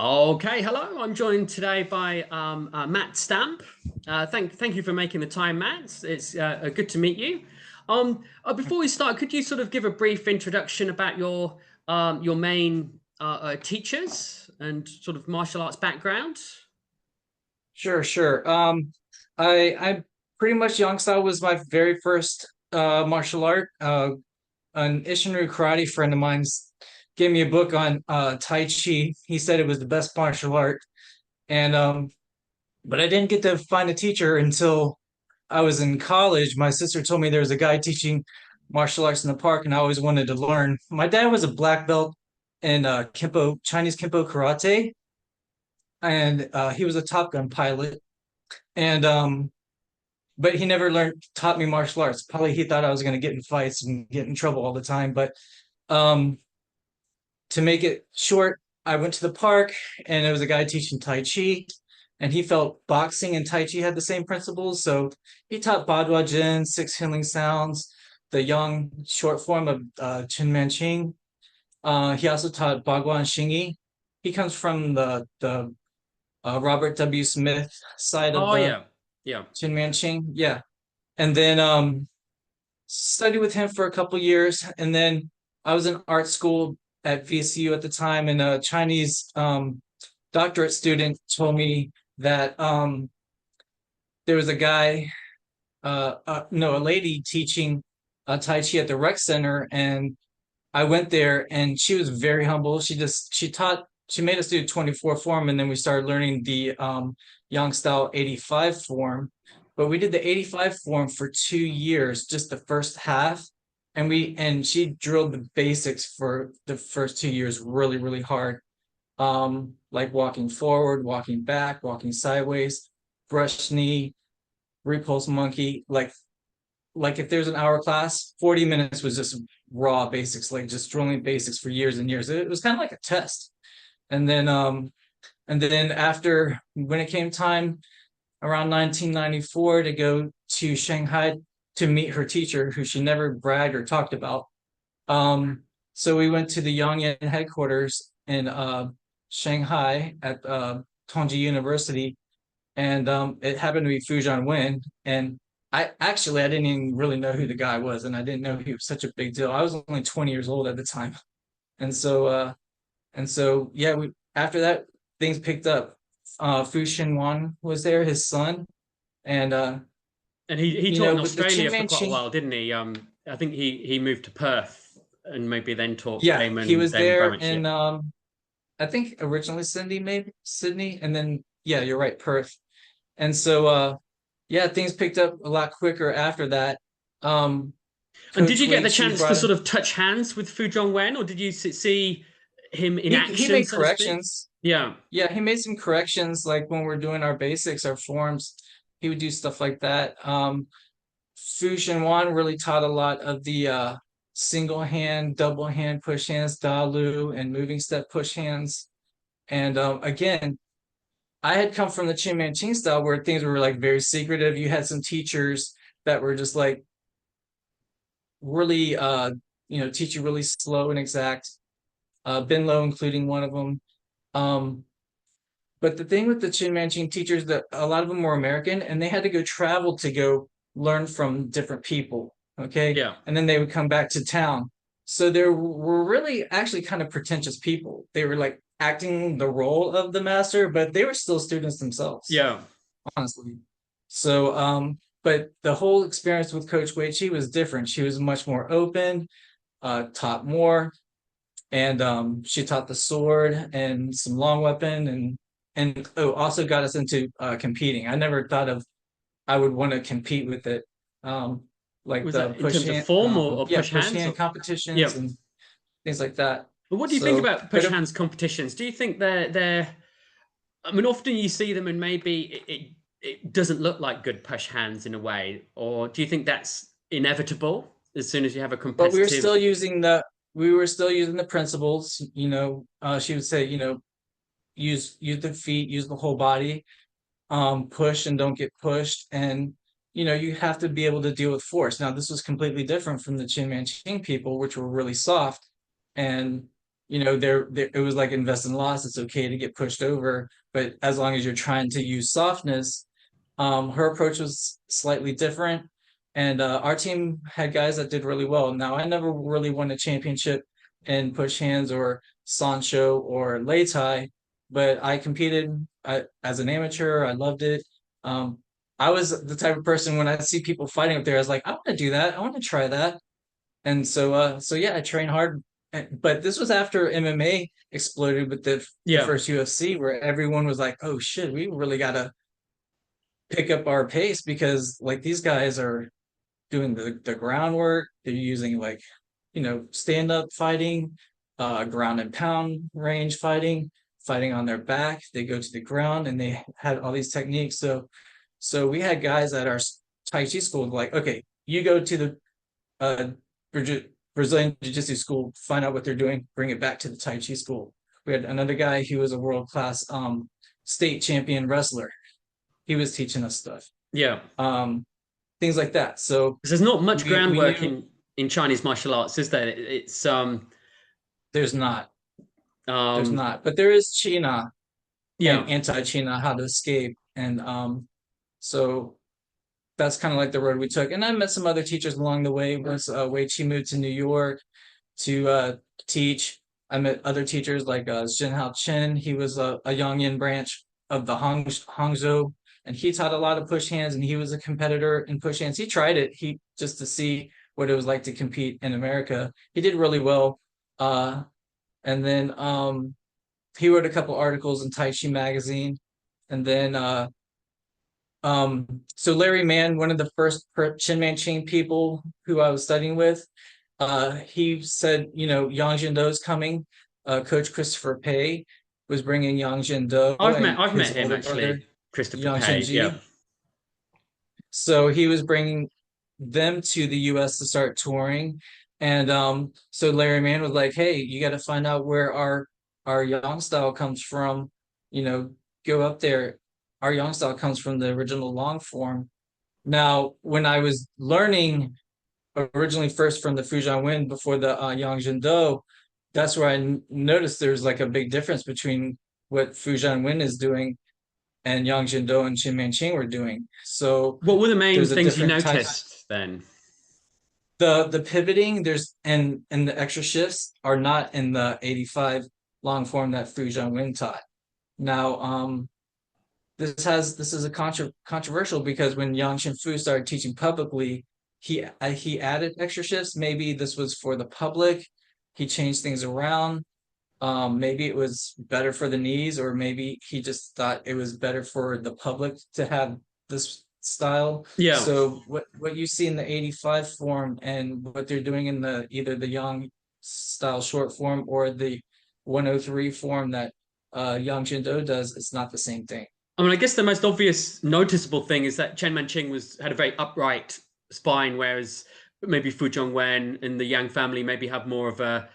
Okay, hello. I'm joined today by Matt Stampe. Thank you for making the time, Matt. It's good to meet you. Before we start, could you sort of give a brief introduction about your main teachers and sort of martial arts background? Sure, sure. I pretty much Yang style was my very first martial art. An Ishinryu karate friend of mine gave me a book on Tai Chi. He said it was the best martial art, and but I didn't get to find a teacher until I was in college. My sister told me there was a guy teaching martial arts in the park, and I always wanted to learn. My dad was a black belt in Kempo, Chinese Kempo karate, and he was a Top Gun pilot. And but he never taught me martial arts. Probably he thought I was going to get in fights and get in trouble all the time. But um, to make it short, I went to the park and there was a guy teaching Tai Chi, and he felt boxing and Tai Chi had the same principles. So he taught Badua Jin, six healing sounds, the Yang short form of Chin Man Ching. He also taught Bagua and Xingyi. He comes from the Robert W. Smith side of Oh the yeah, yeah. Chin Man Ching. Yeah. And then studied with him for a couple years, and then I was in art school at VCU at the time, and a Chinese doctorate student told me that there was a guy, no, a lady teaching Tai Chi at the rec center, and I went there, and she was very humble. She made us do 24 form, and then we started learning the Yang style 85 form. But we did the 85 form for 2 years, just the first half. And she drilled the basics for the first 2 years really, really hard. Like walking forward, walking back, walking sideways, brush knee, repulse monkey. Like if there's an hour class, 40 minutes was just raw basics, like just drilling basics for years and years. It was kind of like a test. And then after, when it came time around 1994 to go to Shanghai to meet her teacher, who she never bragged or talked about. So we went to the Yongyan headquarters in Shanghai at Tongji University, and it happened to be Fu Zhongwen. And I didn't even really know who the guy was, and I didn't know he was such a big deal. I was only 20 years old at the time, and so yeah, we after that things picked up. Fu Shenwan was there, his son, and And he taught in with the Chin Australia for Man quite a Ching, while, didn't he? I think he moved to Perth and maybe then taught yeah, he Damon was Damon there Bramich. Yeah. in I think originally Sydney, maybe Sydney, and then yeah, you're right, Perth. And so yeah, things picked up a lot quicker after that. Um, And did Coach you get Wei the Chi chance to brought sort him. of touch hands with Fu Zhongwen, or did you see him in He action, made so to speak? corrections. Yeah. Yeah, he made some corrections, like when we're doing our basics, our forms, he would do stuff like that. Fu Shenwan really taught a lot of the single hand, double hand push hands, Da Lu, and moving step push hands. And again, I had come from the Chin Man Ching style where things were like very secretive. You had some teachers that were just like really, teach you really slow and exact. Ben Low, including one of them. Um, But the thing with the Chin Manching teachers, that a lot of them were American, and they had to go travel to go learn from different people. Okay. Yeah. And then they would come back to town. So there were really actually kind of pretentious people. They were like acting the role of the master, but they were still students themselves, Yeah. honestly. So, but the whole experience with Coach Wei Chi was different. She was much more open, taught more, and she taught the sword and some long weapon, and also got us into competing. I never thought of I would want to compete with it, um, like Was the that in terms of form or push push hands? hand Or yeah. competitions and things like that. But what do you think So, about but push hands competitions? Do you think they're I mean, often you see them and maybe it doesn't look like good push hands in a way, or do you think that's inevitable as soon as you have a but competitive? we were still using the principles. She would say, use the feet, use the whole body, push and don't get pushed, and you have to be able to deal with force. Now, this was completely different from the Chin Man Ching people, which were really soft, and it was like invest in loss. It's okay to get pushed over, but as long as you're trying to use softness, her approach was slightly different. And our team had guys that did really well. Now, I never really won a championship in push hands or Sancho or Lei Tai, but I competed as an amateur. I loved it. Um, I was the type of person when I see people fighting up there, I was like, I want to do that. I want to try that. And so yeah, I trained hard. But this was after MMA exploded with the Yeah. first UFC, where everyone was like, "Oh shit, we really gotta pick up our pace because like these guys are doing the groundwork. They're using like stand up fighting, ground and pound range fighting, fighting on their back. They go to the ground and they had all these techniques. So we had guys at our Tai Chi school like, okay, you go to the uh, Brazilian Jiu-Jitsu school, find out what they're doing, bring it back to the Tai Chi school. We had another guy who was a world-class state champion wrestler. He was teaching us stuff. Yeah. Things like that. So 'Cause there's not much we groundwork knew in Chinese martial arts, is there? It's there's not. There's um not. But there is China yeah. and anti-China, how to escape. And so that's kind of like the road we took. And I met some other teachers along the way. Once Wei Chi moved to New York to teach, I met other teachers like Hao Chen. He was a Yangyan branch of the Hangzhou, and he taught a lot of push hands, and he was a competitor in push hands. He tried it, he just to see what it was like to compete in America. He did really well. And then he wrote a couple articles in Tai Chi magazine. And then so Larry Mann, one of the first Chin Manching people who I was studying with, he said, Yang Zhenduo is coming. Coach Christopher Pei was bringing Yang Zhenduo and I've his met him older brother, actually, Christopher Yang Pei. Yeah. Zhenji. So he was bringing them to the US to start touring. And so Larry Mann was like, hey, you got to find out where our Yang style comes from, go up there. Our Yang style comes from the original long form. Now, when I was learning originally first from the Fu Zhongwen before the Yang Zhenduo, that's where I noticed there's like a big difference between what Fu Zhongwen is doing and Yang Zhenduo and Qin Manqing were doing. So What were the main there's a things you different type. noticed then? The pivoting there's and the extra shifts are not in the 85 long form that Fu Zhongwen taught. Now, this is a controversial because when Yang Fu started teaching publicly, he added extra shifts. Maybe this was for the public. He changed things around. Maybe it was better for the knees, or maybe he just thought it was better for the public to have this style. Yeah. So what you see in the 85 form and what they're doing in the either the Yang style short form or the 103 form that Yang Zhenduo does, it's not the same thing. I mean, I guess the most obvious noticeable thing is that Chen Manqing had a very upright spine, whereas maybe Fu Zhongwen and the Yang family maybe have more of a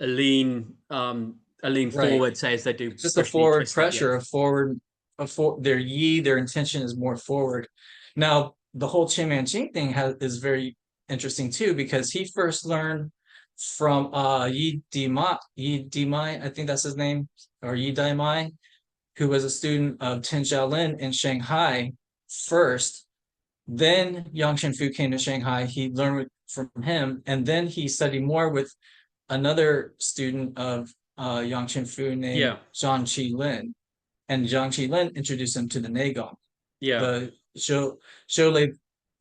lean Right. forward, say, as they do Just a push knee forward twist. pressure, their yi, their intention is more forward. Now, the whole Qin Manqing thing is very interesting too, because he first learned from Yi Dimai, I think that's his name, or Yi Daimai, who was a student of Tin Xiaolin in Shanghai first. Then Yang Shenfu came to Shanghai. He learned from him, and then he studied more with another student of Yang Shenfu named Zhang Qilin. And Zhang Qilin introduced him to the Neigong, the Shou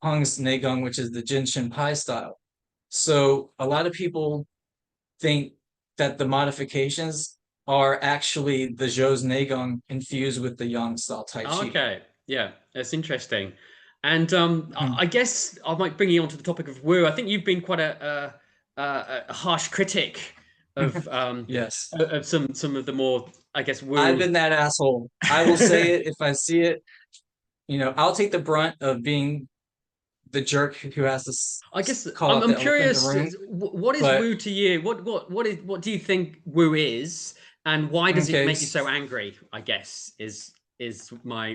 Peng's Neigong, which is the Jin Shin Pai style. So a lot of people think that the modifications are actually the Zhou's Neigong infused with the Yang style Tai Chi. Okay, yeah, that's interesting. And I guess I might bring you onto the topic of Wu. I think you've been quite a harsh critic of yes, of some of the more, I guess, Wu. I've been that asshole. I will say it if I see it. I'll take the brunt of being the jerk who has to. I guess call I'm curious. What is but, Wu to you? What do you think Wu is, and why does it make you so angry? I guess is my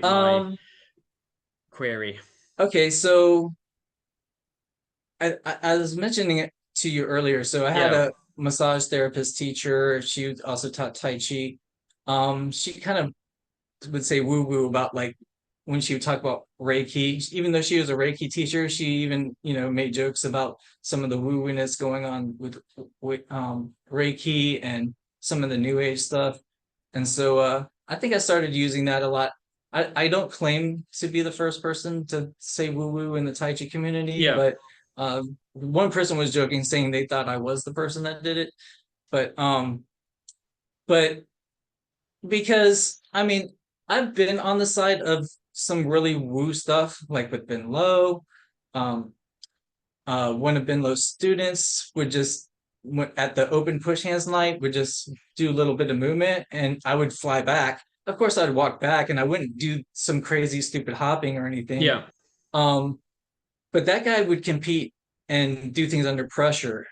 query. Okay, so I was mentioning it to you earlier. So I had massage therapist teacher. She also taught Tai Chi. She kind of would say woo woo about like when she would talk about Reiki, even though she was a Reiki teacher, she even, made jokes about some of the woo woo-ness going on with Reiki and some of the new age stuff. And so I think I started using that a lot. I don't claim to be the first person to say woo woo in the Tai Chi community, Yeah. but one person was joking saying they thought I was the person that did it. But because I mean, I've been on the side of some really woo stuff, like with Ben Low. Um, One of Ben Low's students would just at the open push hands night would just do a little bit of movement, and I would fly back. Of course, I'd walk back, and I wouldn't do some crazy stupid hopping or anything. Yeah. Um, but that guy would compete and do things under pressure.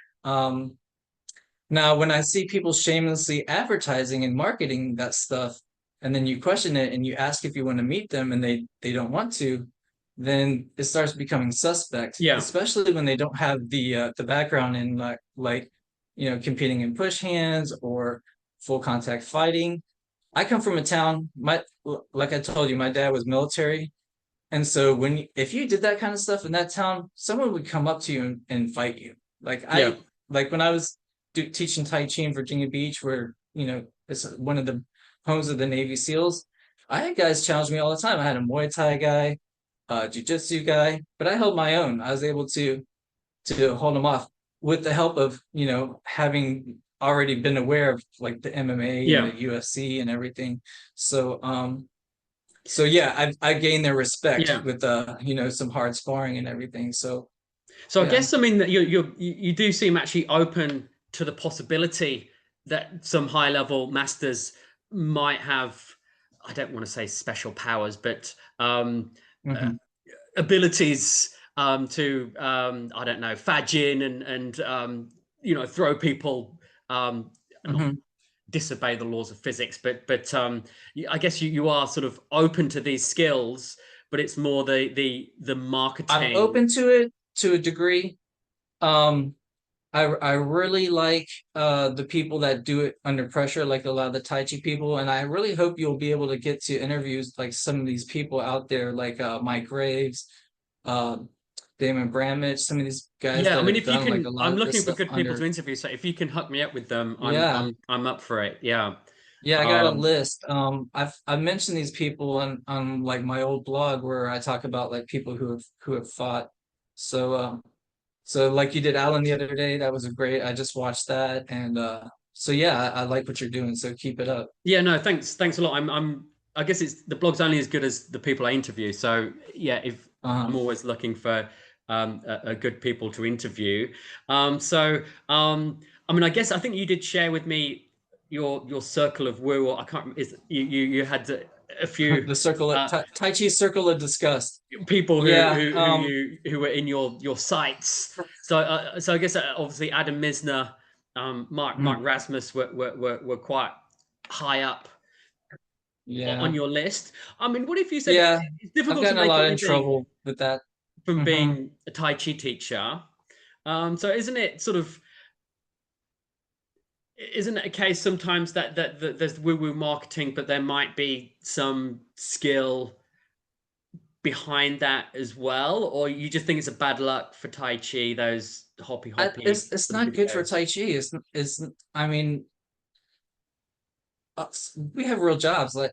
Now, when I see people shamelessly advertising and marketing that stuff, and then you question it and you ask if you want to meet them and they don't want to, then it starts becoming suspect, Yeah. especially when they don't have the background in competing in push hands or full contact fighting. I come from a town, like I told you, my dad was military. And so if you did that kind of stuff in that town, someone would come up to you and fight you. Like Yeah. like when I was teaching Tai Chi in Virginia Beach, where it's one of the homes of the Navy SEALs. I had guys challenge me all the time. I had a Muay Thai guy, jiu-jitsu guy, but I held my own. I was able to hold them off with the help of having already been aware of like the MMA and Yeah. the UFC and everything. So yeah, I gained their respect Yeah. with some hard sparring and everything. So So I yeah. guess I mean that you do seem actually open to the possibility that some high level masters might have, I don't want to say special powers, but uh, Mhm. abilities to I don't know, fadge in and throw people, not Mhm. disobey the laws of physics, but I guess you are sort of open to these skills, but it's more the I'm marketing. open to it to a degree. Um, I really like the people that do it under pressure, like a lot of the Tai Chi people, and I really hope you'll be able to get to interviews like some of these people out there, like Mike Graves, uh, Damon Bramich, some of these guys Yeah, I that mean, have if you done like a can, lot I'm of this looking for stuff good people to under. interview. So if you can hook me up with them, I'm Yeah, I'm I'm up for it. Yeah. yeah, I got a Um, list. I've mentioned these people on like my old blog where I talk about like people who have fought. So So like you did Alan the other day, that was a great. I just watched that, and so yeah, I like what you're doing. So keep it up. yeah, no, thanks a lot. I guess it's the blog's only as good as the people I interview. So yeah, if Uh-huh. I'm always looking for a good people to interview. So I mean, I guess I think you did share with me your circle of woo. Or I can't. Is you had a few The circle of uh, Tai Chi circle of disgust. people Yeah. who were in your sites. So I guess obviously Adam Misner, Mark Mhm. Rasmus were quite high up on Yeah. your list. I mean, what if you said Yeah. it's I've difficult to gotten a make a lot in living trouble with that. from Hmm. being a Tai Chi teacher? So isn't it a case sometimes that there's woo woo marketing, but there might be some skill behind that as well, or you just think it's a bad luck for Tai Chi, those hoppy It's sort of not good for videos? Tai Chi. It's I mean, we have real jobs. Like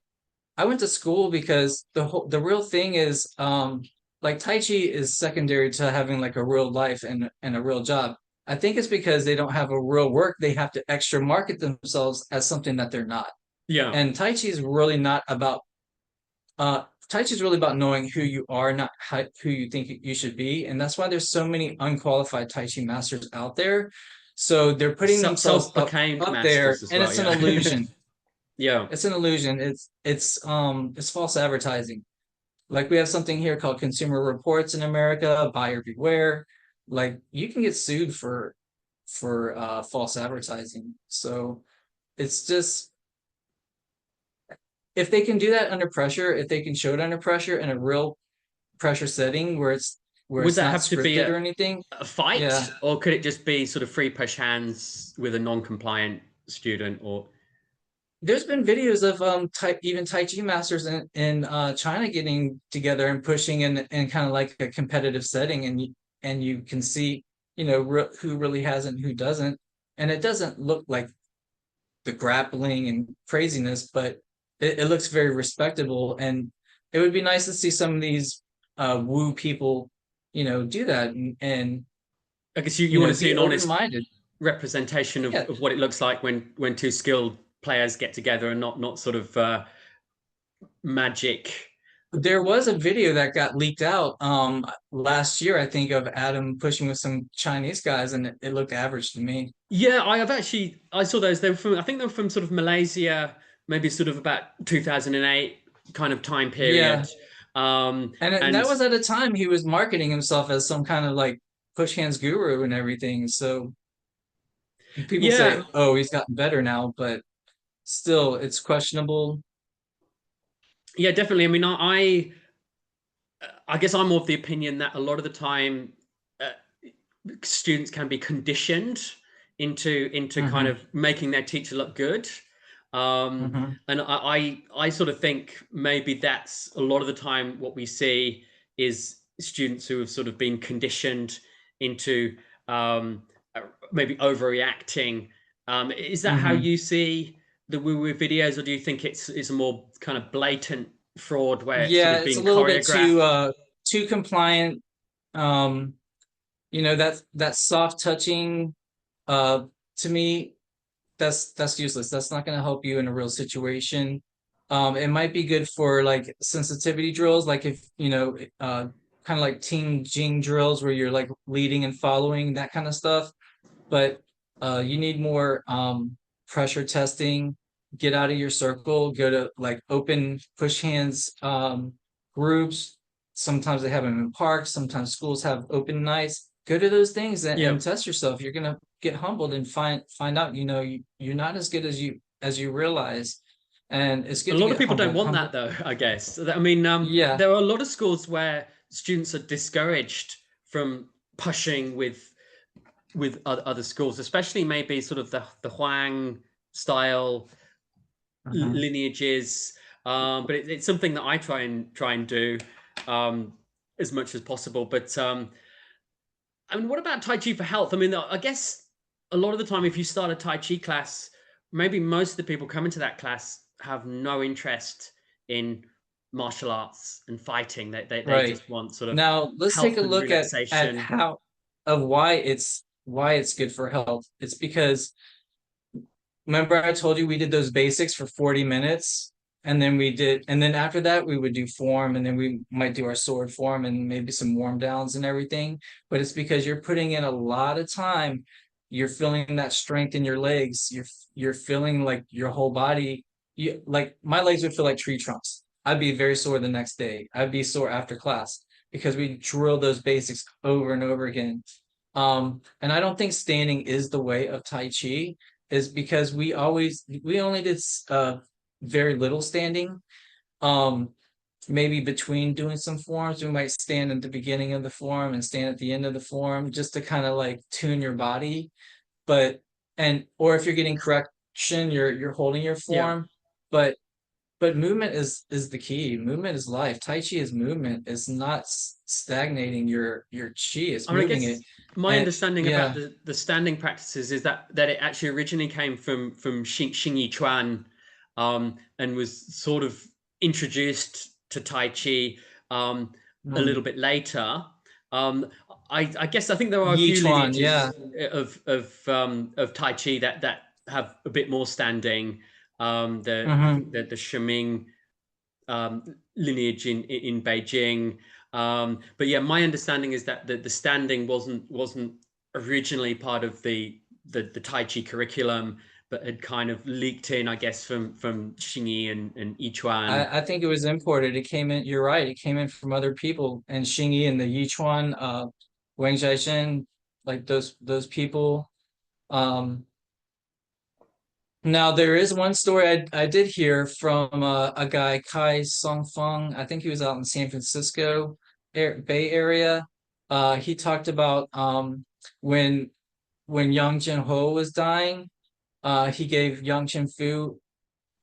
I went to school because the real thing is like Tai Chi is secondary to having like a real life and a real job. I think it's because they don't have a real work. They have to extra market themselves as something that they're not. Yeah. And Tai Chi is really not about Tai Chi is really about knowing who you are, not who you think you should be. And that's why there's so many unqualified Tai Chi masters out there. So they're putting themselves Self-proclaimed up there, masters as and well. it's an Yeah. illusion. Yeah. It's an illusion. It's false advertising. Like we have something here called Consumer Reports in America, buyer beware. Like you can get sued for false advertising. So it's just if they can do that under pressure, if they can show it under pressure in a real pressure setting where where Would it's that not have to be scripted or anything. a fight, Yeah. or could it just be sort of free push hands with a non-compliant student? Or There's been videos of even Tai Chi masters in China getting together and pushing in kind of like a competitive setting, and you can see, who really has it and who doesn't, and it doesn't look like the grappling and craziness, but it looks very respectable, and it would be nice to see some of these woo people, do that, and I guess you want to see be an open honest minded. representation Yeah, of what it looks like when two skilled players get together, and not sort of magic. there was a video that got leaked out last year, I think, of Adam pushing with some Chinese guys, and it looked average to me. Yeah, I saw those. They were from, I think they were from sort of Malaysia, maybe sort of about 2008 kind of time period. Yeah, and And that was at a time he was marketing himself as some kind of like push hands guru and everything. So people say, yeah, "Oh, he's gotten better now," but still, it's questionable. yeah, definitely. I mean, I guess I'm of the opinion that a lot of the time uh, students can be conditioned into kind Hmm. of making their teacher look good. Hmm. And I sort of think maybe that's a lot of the time what we see is students who have sort of been conditioned into um, maybe overreacting. Is that how Hmm. you see the woo woo videos, or do you think it's a more kind of blatant fraud where it's sort Yeah, of it's a being little bit choreographed? too compliant. Um, that soft touching, uh, to me, that's useless. That's not going to help you in a real situation. It might be good for like sensitivity drills, like if kind of like team jing drills where you're like leading and following that kind of stuff. But you need more pressure testing. Get out of your circle. Go to like open push hands groups. Sometimes they have them in parks. Sometimes schools have open nights. Go to those things Yeah. and test yourself. You're gonna get humbled and find out you're not as good as you realize, and it's A good to lot of get people don't humbled. want that Humble, though, I guess. I mean, yeah, there are a lot of schools where students are discouraged from pushing with other schools, especially maybe sort of the Huang style uh-huh. lineages. But it's something that I try and do um, as much as possible. But I mean, what about Tai Chi for health? I mean, I guess a lot of the time, if you start a Tai Chi class, maybe most of the people coming to that class have no interest in martial arts and fighting. They Right. just want sort of Now let's take a health and look at relaxation. how of why it's good for health. It's because remember I told you we did those basics for 40 minutes, and then after that we would do form, and then we might do our sword form and maybe some warm downs and everything. But it's because you're putting in a lot of time. You're feeling that strength in your legs. You're feeling like your whole body. You like my legs would feel like tree trunks. I'd be very sore the next day. I'd be sore after class because we drill those basics over and over again. And I don't think standing is the way of Tai Chi, is because we only did very little standing. Um, Maybe between doing some forms, we might stand at the beginning of the form and stand at the end of the form just to kind of like tune your body. But and or if you're getting correction, you're holding your Yeah. form. But movement is the key. Movement is life. Tai Chi is movement. It's not stagnating your chi. It's I mean, I moving it. guess my And understanding about yeah, the standing practices is that it actually originally came from Xing Yi Chuan, and was sort of introduced to Tai Chi a little mm, bit later. Um, I guess I think there are a Yi few Chuan, yeah. lineages of Tai Chi that have a bit more standing. I think Hmm. the Shaming lineage in Beijing. But yeah, my understanding is that the standing wasn't originally part of the Tai Chi curriculum, but had kind of leaked in, I guess, from Xingyi and Yichuan. I think it was imported. It came in, you're right, it came in from other people, and Xingyi and the Yichuan, Wang Jiaishen, like those people. Um, Now there is one story I did hear from a guy, Kai Songfeng. I think he was out in San Francisco Bay Area. he talked about when Yang Zhenduo was dying, he gave Yang Fu,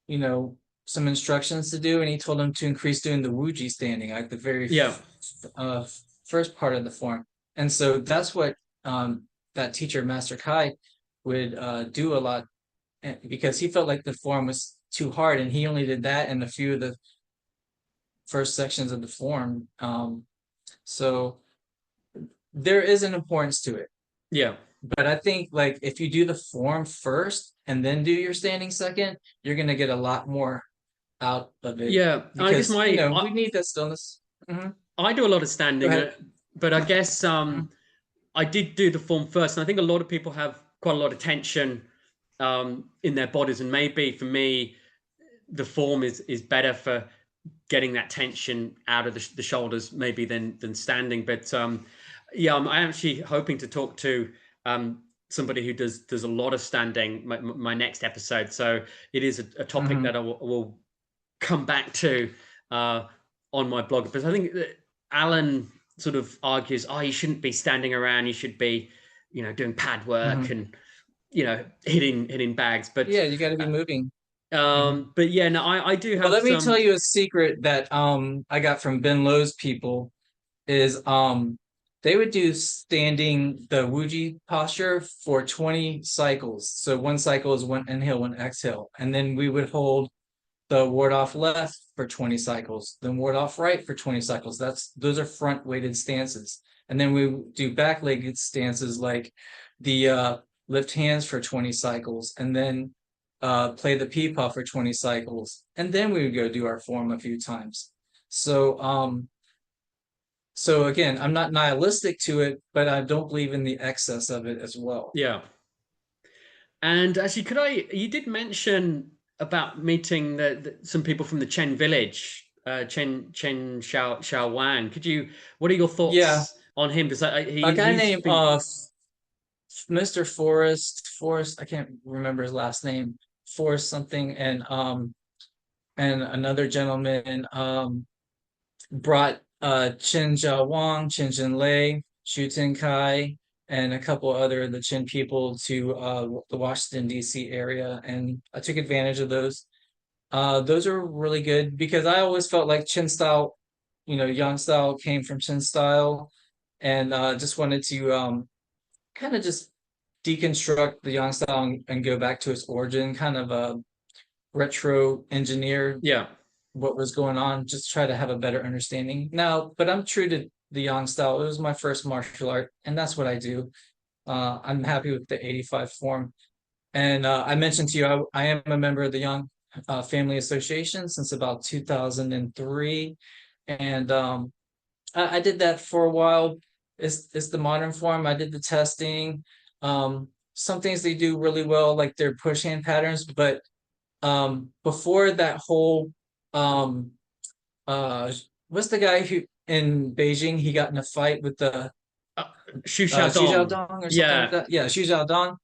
you know, some instructions to do, and he told him to increase doing the Wuji standing, like the very Yeah. uh, first part of the form. And so that's what that teacher, Master Kai, would do a lot, because he felt like the form was too hard, and he only did that in a few of the first sections of the form. So there is an importance to it. Yeah. But I think like if you do the form first and then do your standing second, you're gonna get a lot more out of it, Yeah. I guess because we need that stillness. I do a lot of Go standing, ahead. but I guess Mhm. I did do the form first, and I think a lot of people have quite a lot of tension in their bodies, and maybe for me, the form is better for getting that tension out of the shoulders, maybe than standing. But yeah, I'm actually hoping to talk to somebody who does a lot of standing my next episode. So it is a topic Mhm. that I will come back to uh, on my blog. But I think that Alan sort of argues, oh, you shouldn't be standing around. You should be, doing pad work Mhm. and hitting bags. But Yeah, you got to be moving. Mhm. but yeah, no, I do Well, have let me tell some. you a secret that I got from Ben Lowe's people is they would do standing the Wuji posture for 20 cycles. So one cycle is one inhale, one exhale, and then we would hold the ward off left for 20 cycles, then ward off right for 20 cycles. Those are front weighted stances. And then we do back legged stances like the lift hands for 20 cycles, and then play the peepaw for 20 cycles. And then we would go do our form a few times. So so again, I'm not nihilistic to it, but I don't believe in the excess of it as well. Yeah. And actually, you did mention about meeting some people from the Chen village, Chen Xiao Wang. What are your Yeah, thoughts on him? Because a guy he's named been, Mr. Forrest, I can't remember his last name, Forrest something, and another gentleman brought Qin Zhao Wang, Qin Zhen Lei, Xu Kai, and a couple other of the Qin people to the Washington D.C. area, and I took advantage of those. Those are really good because I always felt like Qin style, Yang style came from Qin style, and just wanted to kind of just deconstruct the Yang style and go back to its origin, kind of retro engineer yeah, what was going on, just try to have a better understanding. Now, but I'm true to the Yang style. It was my first martial art, and that's what I do. I'm happy with the 85 form. And I mentioned to you, I am a member of the Yang Family Association since about 2003. And I did that for a while. It's the modern form. I did the testing. Some things they do really well, like their push hand patterns, but before that whole um what's the guy who in Beijing he got in a fight with the uh, Xu Xu Xiaodong. Dong or something like Yeah, that? Yeah, Xu Dong.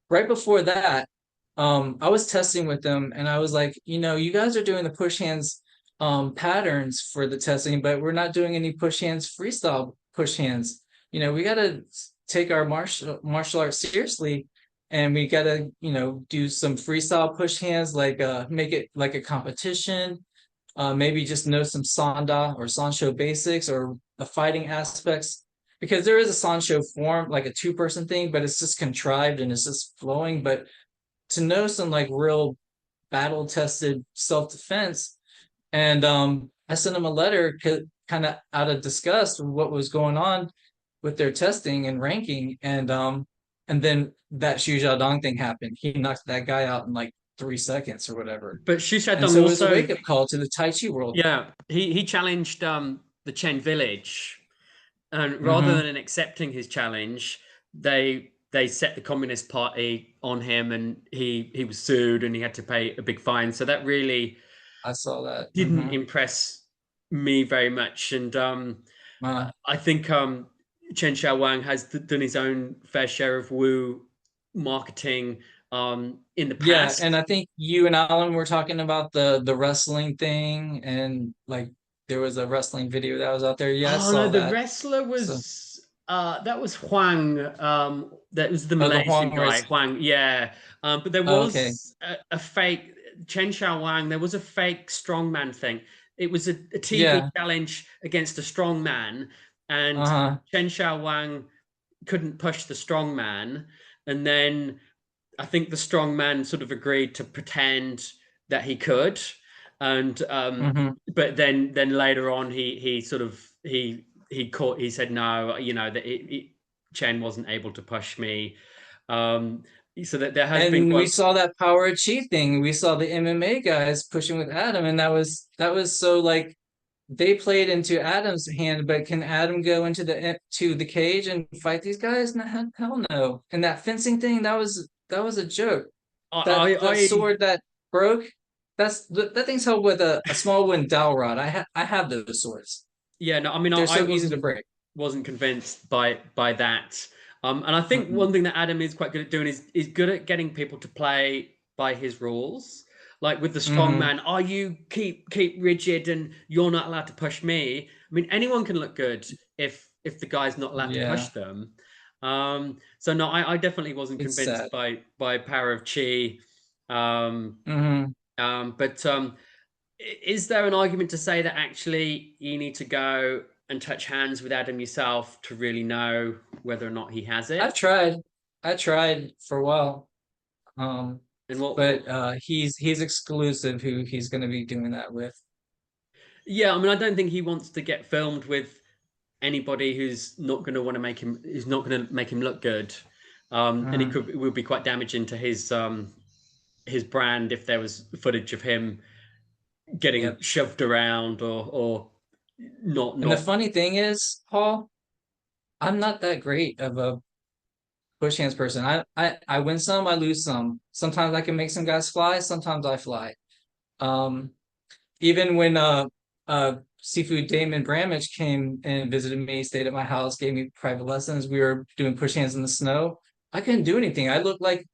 Right before that, I was testing with them and I was like, you guys are doing the push hands patterns for the testing, but we're not doing any push hands freestyle push hands. We gotta take our martial arts seriously, and we gotta, do some freestyle push hands, like make it like a competition. Maybe just know some Sanda or Sansho basics or the fighting aspects, because there is a Sansho form, like a two-person thing, but it's just contrived and it's just flowing. But to know some like real battle tested self-defense, and I sent them a letter kind of out of disgust with what was going on with their testing and ranking, and then that Xu Xiaodong thing happened. He knocked that guy out in like 3 seconds or whatever. but Xu And Xiaodong so it was a also, wake-up call to the Tai Chi world. yeah, he challenged the Chen village, and rather Mm-hmm. than accepting his challenge, they set the Communist Party on him, and he was sued, and he had to pay a big fine. So that really I saw that. didn't impress me very much. And Uh, I think Chen Xiaowang has done his own fair share of Wu marketing in the yeah, and past. I think you and Alan were talking about the wrestling thing, and like there was a wrestling video that was out there. Yeah, I Oh no, saw the that. wrestler So was. That was Huang. That was the Oh, the Malaysian Huang guy, was Huang. Yeah. But there okay. was a fake Chen Xiao Wang. There was a fake strongman thing. It was a TV Yeah. challenge against a strongman, and Uh-huh. Chen Xiao Wang couldn't push the strongman, and then I think the strongman sort of agreed to pretend that he could, and Hmm. but then later on he sort of he said no, you know that Chen wasn't able to push me, um, so that there has been And we quite. saw that power of chi thing. We saw the MMA guys pushing with Adam, and that was so like they played into Adam's hand, but can Adam go into the cage and fight these guys? No, hell no. And that fencing thing, that was a joke. That I sword that broke, that thing's held with a small wooden dowel rod. I have those swords. Yeah, no, I mean They're I so easy to break. wasn't convinced by that. And I think Mm-mm. one thing that Adam is quite good at doing is good at getting people to play by his rules. Like with the strong Mm-hmm. man, are you keep rigid and you're not allowed to push me? I mean, anyone can look good if the guy's not allowed to push Yeah, them. So no, I definitely wasn't it's convinced sad. by power of chi. Um, Mm-hmm. but is there an argument to say that actually you need to go and touch hands with Adam yourself to really know whether or not he has I've it? tried. I tried for a while. Um, And but he's exclusive who he's going to be doing that with. yeah, I mean, I don't think he wants to get filmed with anybody who's not going to want to make him, who's not going to make him look good. And Uh, it would be quite damaging to his brand if there was footage of him getting yep. shoved around or And the not. funny thing is, Paul, I'm not that great of a push hands person. I win some, I lose some. Sometimes I can make some guys fly, sometimes I fly. Um, Even when seafood Damon Bramich came and visited me, stayed at my house, gave me private lessons, we were doing push hands in the snow. I couldn't do anything. I looked like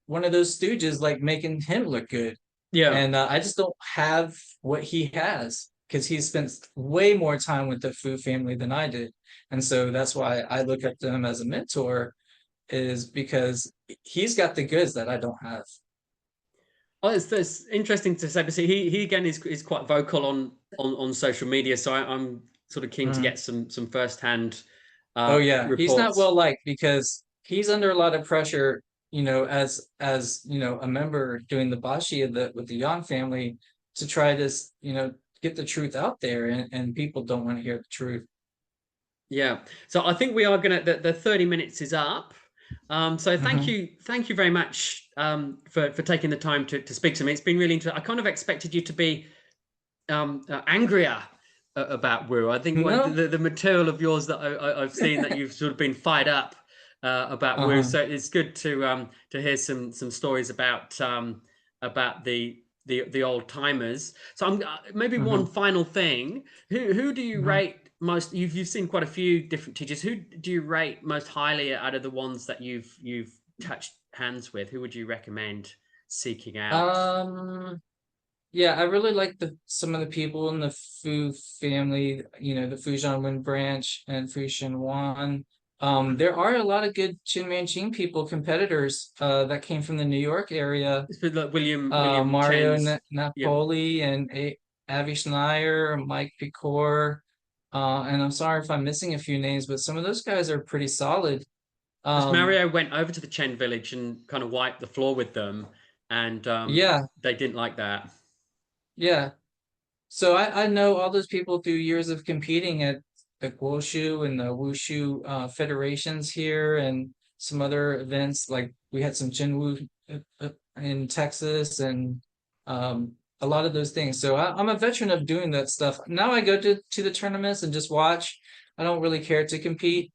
one of those stooges, like making him look good. Yeah. And I just don't have what he has because he spent way more time with the Fu family than I did. And so that's why I look up to him as a mentor, is because he's got the goods that I don't have. Oh, it's interesting to say, but see, he again is quite vocal on social media, so I'm sort of keen to Mhm. get some firsthand Oh yeah, he's not reports. well liked because he's under a lot of pressure, as a member doing the Bashi of the with the Yang family to try to, get the truth out there, and people don't want to hear the truth. Yeah, so I think we are gonna the 30 minutes is up. So Hmm. thank you very much for taking the time to speak to me. It's been really interesting. I kind of expected you to be angrier about Wu. I think what No. the material of yours that I've seen that you've sort of been fired up about Wu. Uh-huh. So it's good to hear some stories about the old timers. So I'm maybe one Hmm. final thing. Who do you Hmm. rate most? You've seen quite a few different teachers. Who do you rate most highly out of the ones that you've touched hands with? Who would you recommend seeking out? Um, yeah, I really like the some of the people in the Fu family, the Fu Zhongwen branch and Fu Shenwan. There are a lot of good Chin Manching people, competitors, that came from the New York area. It's with like William Mario Chen's. Yeah, Napoli and Avi Schneier, Mike Picor. And I'm sorry if I'm missing a few names, but some of those guys are pretty solid. because Um, Mario went over to the Chen village and kind of wiped the floor with them, and yeah, they didn't like that. yeah. So I know all those people through years of competing at the Guoshu and the Wushu federations here and some other events. Like we had some Jinwu in Texas and a lot of those things. So I'm a veteran of doing that stuff. Now I go to the tournaments and just watch. I don't really care to compete.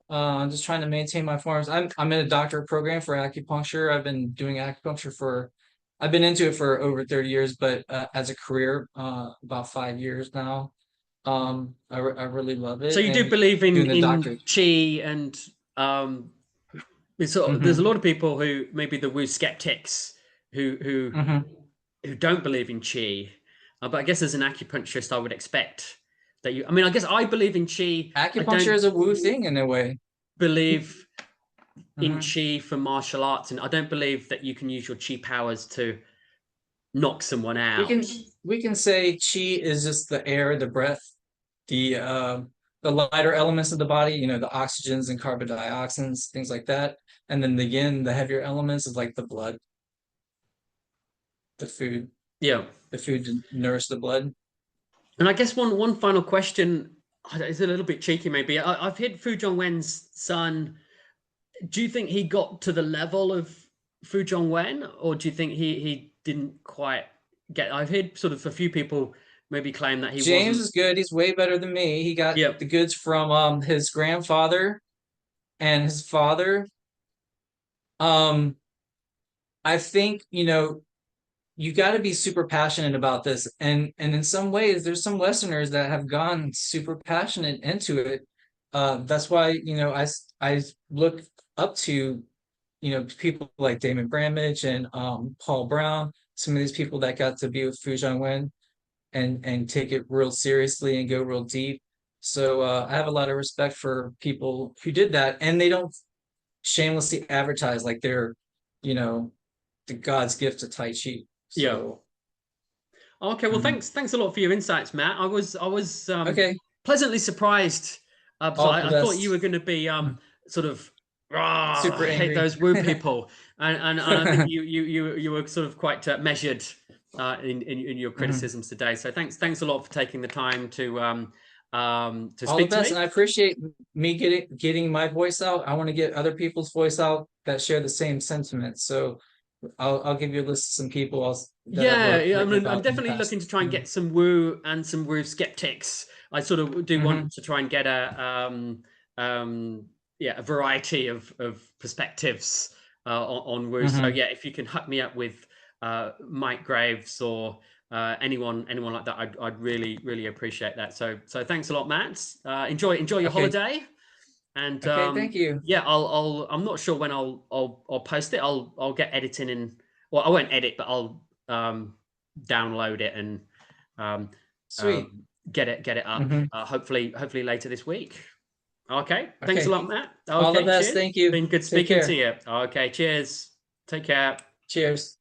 I'm just trying to maintain my forms. I'm in a doctorate program for acupuncture. I've been into it for over 30 years, but as a career, about 5 years now. I really love So it you do and believe doing the in doctorate. chi and um, there's a Hmm. lot of people who maybe the Wu skeptics who who Hmm. who don't believe in chi, but I guess as an acupuncturist, I would expect that you. I mean, I guess I believe in chi. I Acupuncture don't. is a woo thing in a way. believe in Mhm. chi for martial arts, and I don't believe that you can use your chi powers to knock someone We out. can we can say chi is just the air, the breath, the lighter elements of the body, the oxygens and carbon dioxins, things like that. And then the yin, the heavier elements is like the blood, the food, Yeah. the food to nourish the blood. And I guess one final question is a little bit cheeky, maybe. I've heard Fu Zhongwen's son. Do you think he got to the level of Fu Zhongwen, or do you think he didn't quite get? I've heard sort of a few people maybe claim that he James wasn't. is good. He's way better than me. He got Yeah, the goods from his grandfather and his father. Um, I think, you got to be super passionate about this, and in some ways there's some Westerners that have gone super passionate into it. That's why I look up to people like Damon Bramich and Paul Brown, some of these people that got to be with Fu Zhongwen and take it real seriously and go real deep. So I have a lot of respect for people who did that, and they don't shamelessly advertise like they're you know the God's gift to Tai Chi. yeah. So Okay, well, mhm. thanks a lot for your insights, Matt. I was Okay, pleasantly surprised because all the I thought you best. were going to be sort of I Super hate angry. those woo people, and I think you were sort of quite measured in your Mhm. criticisms today. So thanks a lot for taking the time to All the speak to best, me. and I appreciate me getting my voice out. I want to get other people's voice out that share the same sentiments. So I'll give you a list of some people that I've Yeah, yeah, written I'm about in the definitely looking to past. try and get some woo and some woo skeptics. I sort of do Mhm. want to try and get a variety of perspectives on woo. So Mhm. yeah, if you can hook me up with Mike Graves or anyone like that, I'd really appreciate that. So thanks a lot, Matt. Enjoy your Okay. holiday, and Okay. Thank you. yeah, I'm not sure when I'll post it. I'll get editing and well, I won't edit, but I'll download it and um, Sweet. get it up. Mhm. Hopefully later this week. Okay, thanks a Okay. lot, Matt. All the Okay, best. cheers. Thank you. Been good Take speaking to care. you. Okay, cheers. Take care. Cheers.